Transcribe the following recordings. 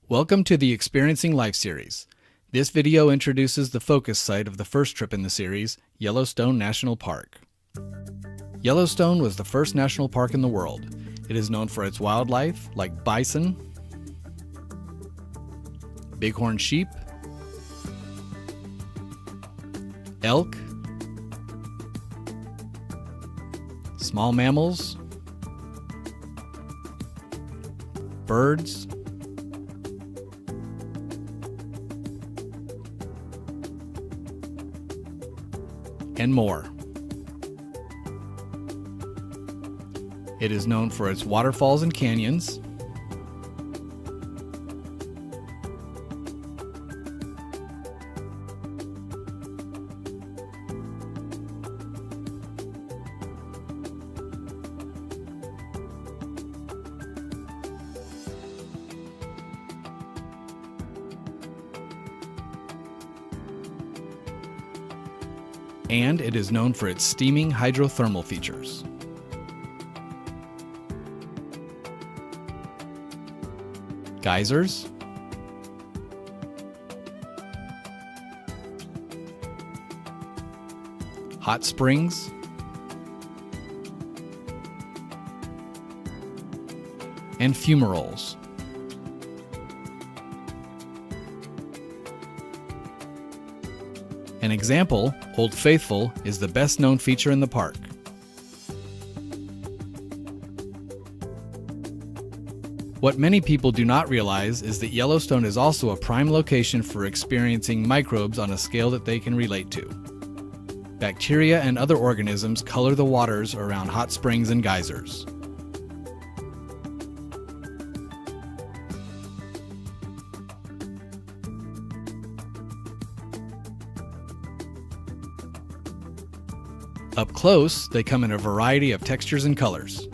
Welcome to the Experiencing Life series. This video introduces the focus site of the first trip in the series, Yellowstone National Park. Yellowstone was the first national park in the world. It is known for its wildlife like bison, bighorn sheep, elk, small mammals, birds, and more. It is known for its waterfalls and canyons, and it is known for its steaming hydrothermal features. Geysers, hot springs, and fumaroles. An example, Old Faithful, is the best known feature in the park. What many people do not realize is that Yellowstone is also a prime location for experiencing microbes on a scale that they can relate to. Bacteria and other organisms color the waters around hot springs and geysers. Up close, they come in a variety of textures and colors.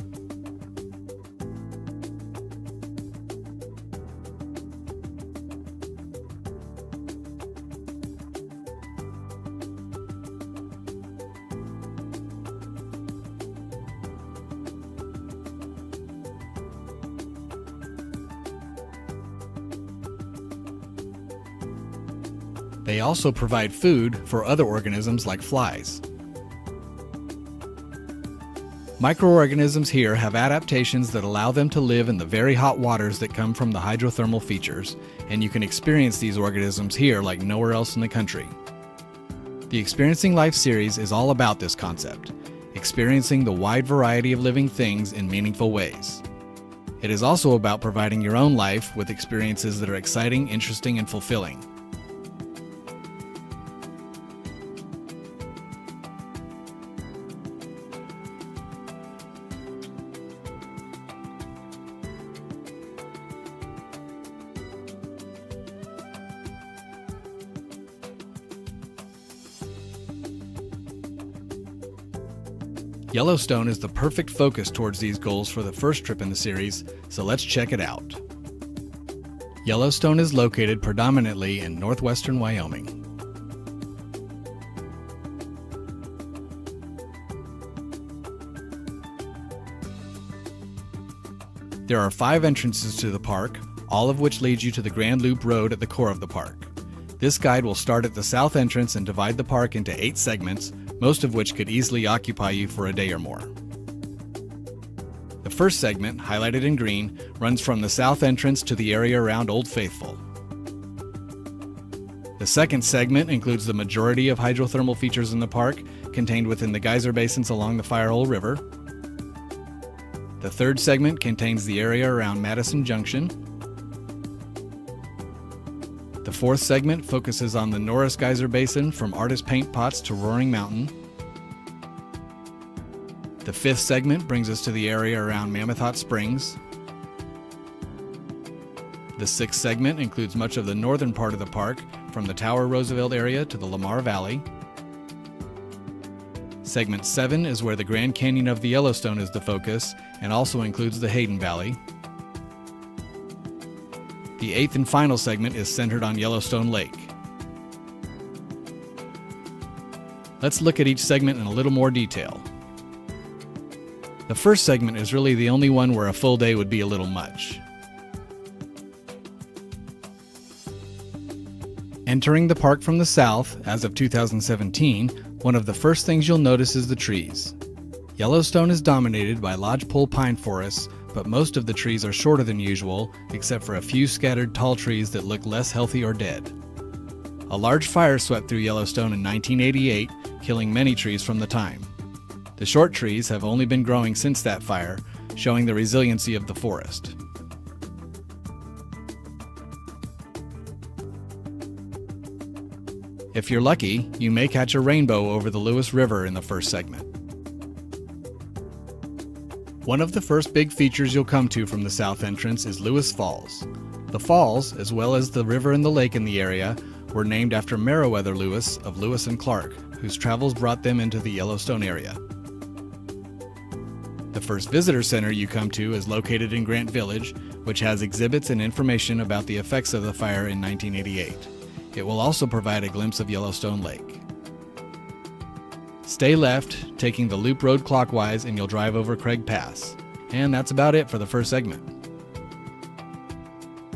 They also provide food for other organisms like flies. Microorganisms here have adaptations that allow them to live in the very hot waters that come from the hydrothermal features, and you can experience these organisms here like nowhere else in the country. The Experiencing Life series is all about this concept, experiencing the wide variety of living things in meaningful ways. It is also about providing your own life with experiences that are exciting, interesting, and fulfilling. Yellowstone is the perfect focus towards these goals for the first trip in the series, so let's check it out. Yellowstone is located predominantly in northwestern Wyoming. There are 5 entrances to the park, all of which lead you to the Grand Loop Road at the core of the park. This guide will start at the south entrance and divide the park into 8 segments, most of which could easily occupy you for a day or more. The first segment, highlighted in green, runs from the south entrance to the area around Old Faithful. The second segment includes the majority of hydrothermal features in the park, contained within the geyser basins along the FIREHOLE River. The third segment contains the area around Madison Junction. The fourth segment focuses on the Norris Geyser Basin from Artist Paint Pots to Roaring Mountain. The fifth segment brings us to the area around Mammoth Hot Springs. The sixth segment includes much of the northern part of the park, from the Tower Roosevelt area to the Lamar Valley. Segment 7 is where the Grand Canyon of the Yellowstone is the focus, and also includes the Hayden Valley. The 8th and final segment is centered on Yellowstone Lake. Let's look at each segment in a little more detail. The first segment is really the only one where a full day would be a little much. Entering the park from the south, as of 2017, one of the first things you'll notice is the trees. Yellowstone is dominated by lodgepole pine forests, but most of the trees are shorter than usual, except for a few scattered tall trees that look less healthy or dead. A large fire swept through Yellowstone in 1988, killing many trees from the time. The short trees have only been growing since that fire, showing the resiliency of the forest. If you're lucky, you may catch a rainbow over the Lewis River in the first segment. One of the first big features you'll come to from the south entrance is Lewis Falls. The falls, as well as the river and the lake in the area, were named after Meriwether Lewis of Lewis and Clark, whose travels brought them into the Yellowstone area. The first visitor center you come to is located in Grant Village, which has exhibits and information about the effects of the fire in 1988. It will also provide a glimpse of Yellowstone Lake. Stay left, taking the loop road clockwise, and you'll drive over Craig Pass. And that's about it for the first segment.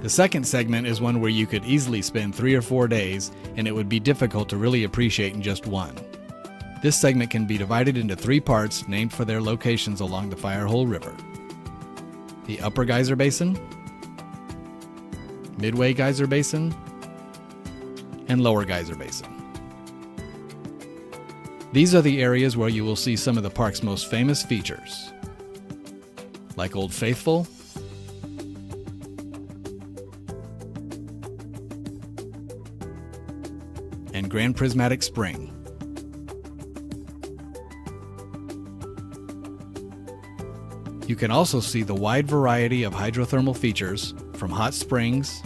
The second segment is one where you could easily spend 3 or 4 days, and it would be difficult to really appreciate in just one. This segment can be divided into 3 parts named for their locations along the Firehole River: the Upper Geyser Basin, Midway Geyser Basin, and Lower Geyser Basin. These are the areas where you will see some of the park's most famous features, like Old Faithful, and Grand Prismatic Spring. You can also see the wide variety of hydrothermal features, from hot springs,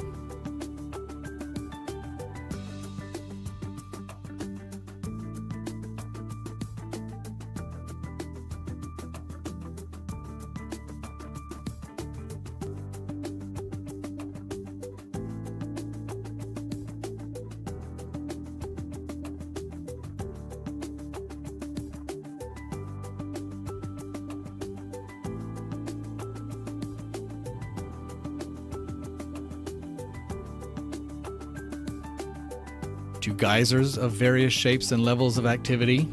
to geysers of various shapes and levels of activity,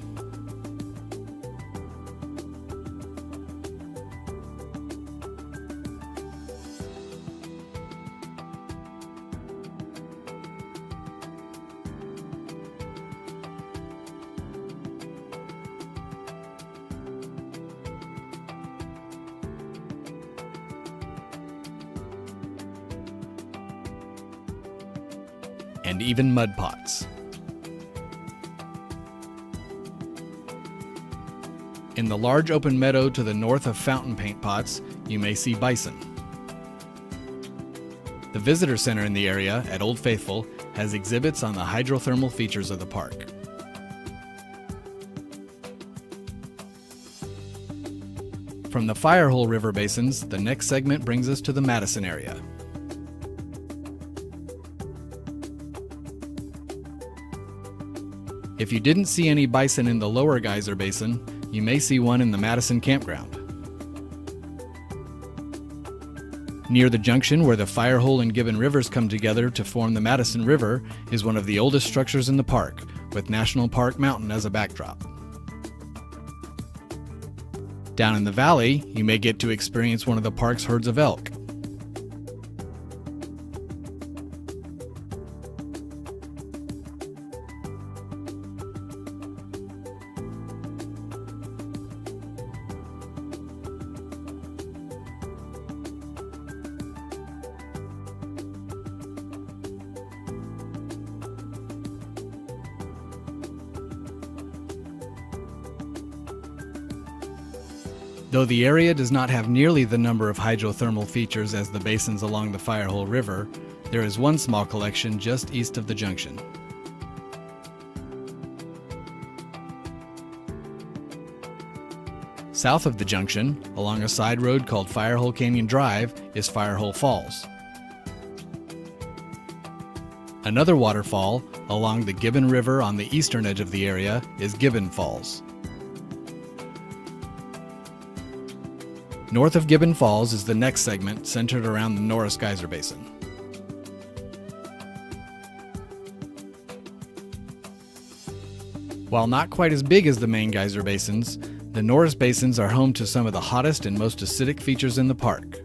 and even mud pots. In the large open meadow to the north of fountain paint pots, you may see bison. The visitor center in the area at Old Faithful has exhibits on the hydrothermal features of the park. From the Firehole River basins, the next segment brings us to the Madison area. If you didn't see any bison in the Lower Geyser Basin, you may see one in the Madison campground. Near the junction where the Firehole and Gibbon rivers come together to form the Madison River is one of the oldest structures in the park, with National Park Mountain as a backdrop. Down in the valley, you may get to experience one of the park's herds of elk. Though the area does not have nearly the number of hydrothermal features as the basins along the Firehole River, there is one small collection just east of the junction. South of the junction, along a side road called Firehole Canyon Drive, is Firehole Falls. Another waterfall along the Gibbon River on the eastern edge of the area is Gibbon Falls. North of Gibbon Falls is the next segment, centered around the Norris Geyser Basin. While not quite as big as the main geyser basins, the Norris Basins are home to some of the hottest and most acidic features in the park.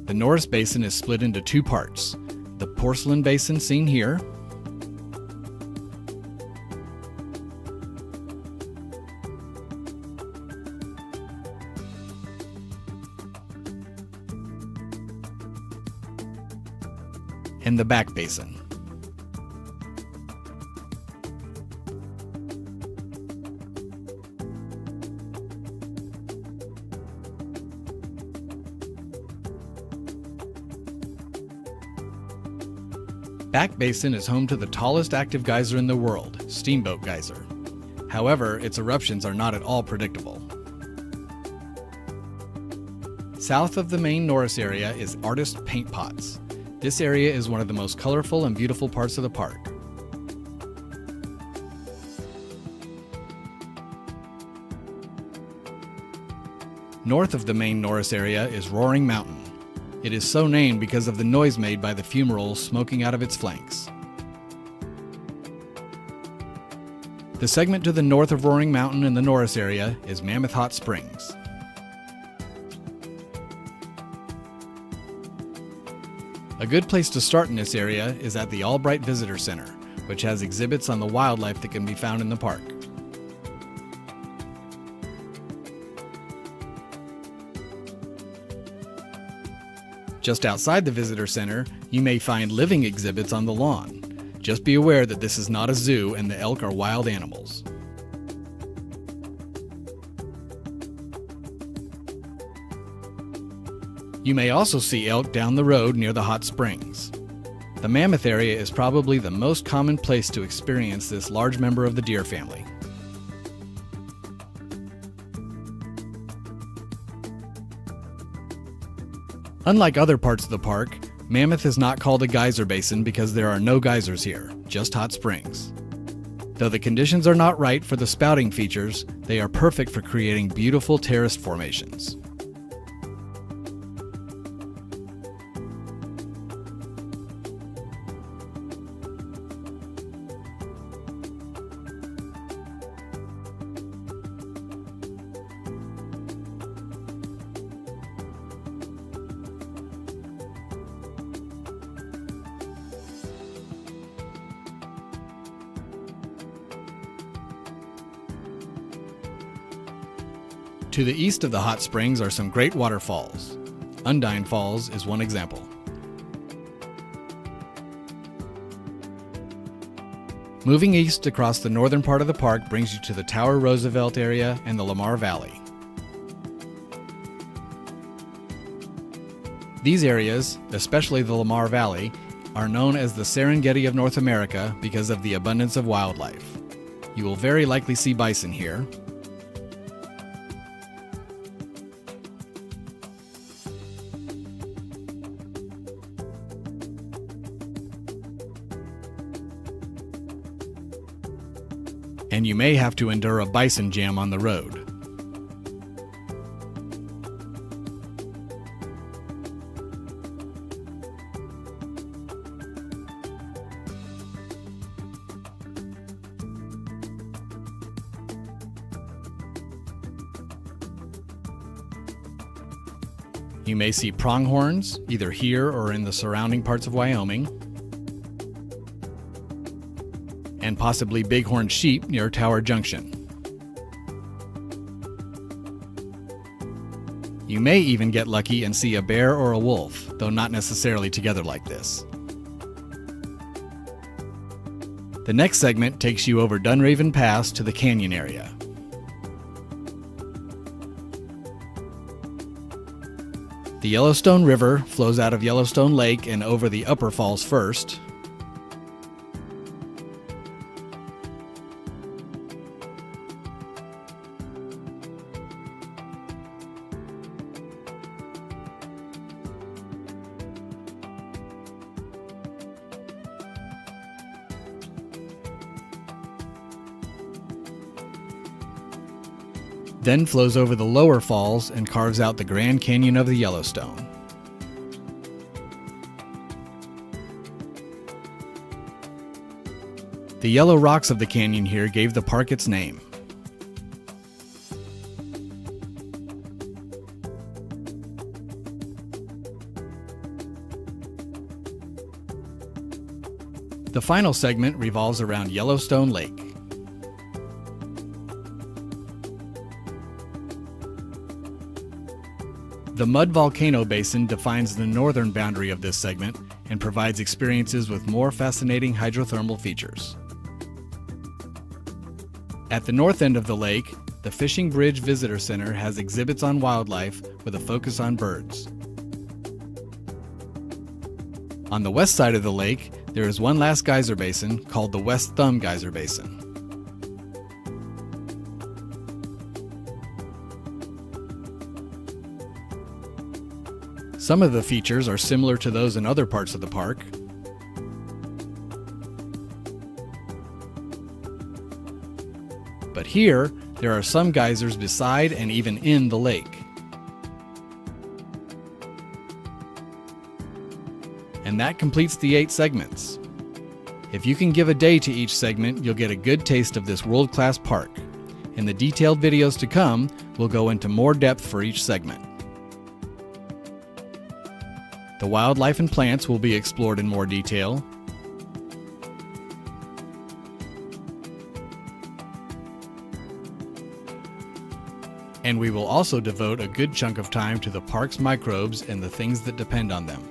The Norris Basin is split into two parts: the Porcelain Basin seen here, and the Back Basin. Back Basin is home to the tallest active geyser in the world, Steamboat Geyser. However, its eruptions are not at all predictable. South of the main Norris area is Artist Paint Pots. This area is one of the most colorful and beautiful parts of the park. North of the main Norris area is Roaring Mountain. It is so named because of the noise made by the fumaroles smoking out of its flanks. The segment to the north of Roaring Mountain in the Norris area is Mammoth Hot Springs. A good place to start in this area is at the Albright Visitor Center, which has exhibits on the wildlife that can be found in the park. Just outside the visitor center, you may find living exhibits on the lawn. Just be aware that this is not a zoo and the elk are wild animals. You may also see elk down the road near the hot springs. The Mammoth area is probably the most common place to experience this large member of the deer family. Unlike other parts of the park, Mammoth is not called a geyser basin because there are no geysers here, just hot springs. Though the conditions are not right for the spouting features, they are perfect for creating beautiful terraced formations. To the east of the hot springs are some great waterfalls. Undine Falls is one example. Moving east across the northern part of the park brings you to the Tower Roosevelt area and the Lamar Valley. These areas, especially the Lamar Valley, are known as the Serengeti of North America because of the abundance of wildlife. You will very likely see bison here. And you may have to endure a bison jam on the road. You may see pronghorns, either here or in the surrounding parts of Wyoming, and possibly bighorn sheep near Tower Junction. You may even get lucky and see a bear or a wolf, though not necessarily together like this. The next segment takes you over Dunraven Pass to the canyon area. The Yellowstone River flows out of Yellowstone Lake and over the upper falls first. Then flows over the lower falls and carves out the Grand Canyon of the Yellowstone. The yellow rocks of the canyon here gave the park its name. The final segment revolves around Yellowstone Lake. The Mud Volcano Basin defines the northern boundary of this segment and provides experiences with more fascinating hydrothermal features. At the north end of the lake, the Fishing Bridge Visitor Center has exhibits on wildlife with a focus on birds. On the west side of the lake, there is one last geyser basin called the West Thumb Geyser Basin. Some of the features are similar to those in other parts of the park. But here, there are some geysers beside and even in the lake. And that completes the 8 segments. If you can give a day to each segment, you'll get a good taste of this world-class park. In the detailed videos to come, we'll go into more depth for each segment. The wildlife and plants will be explored in more detail. And we will also devote a good chunk of time to the park's microbes and the things that depend on them.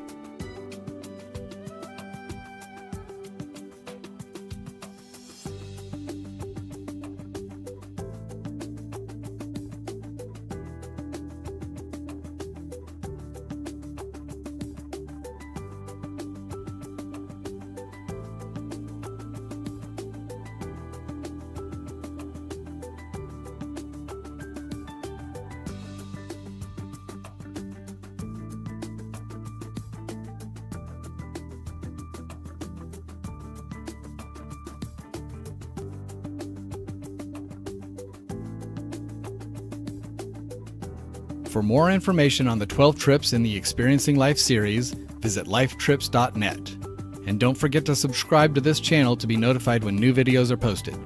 For more information on the 12 trips in the Experiencing Life series, visit lifetrips.net. And don't forget to subscribe to this channel to be notified when new videos are posted.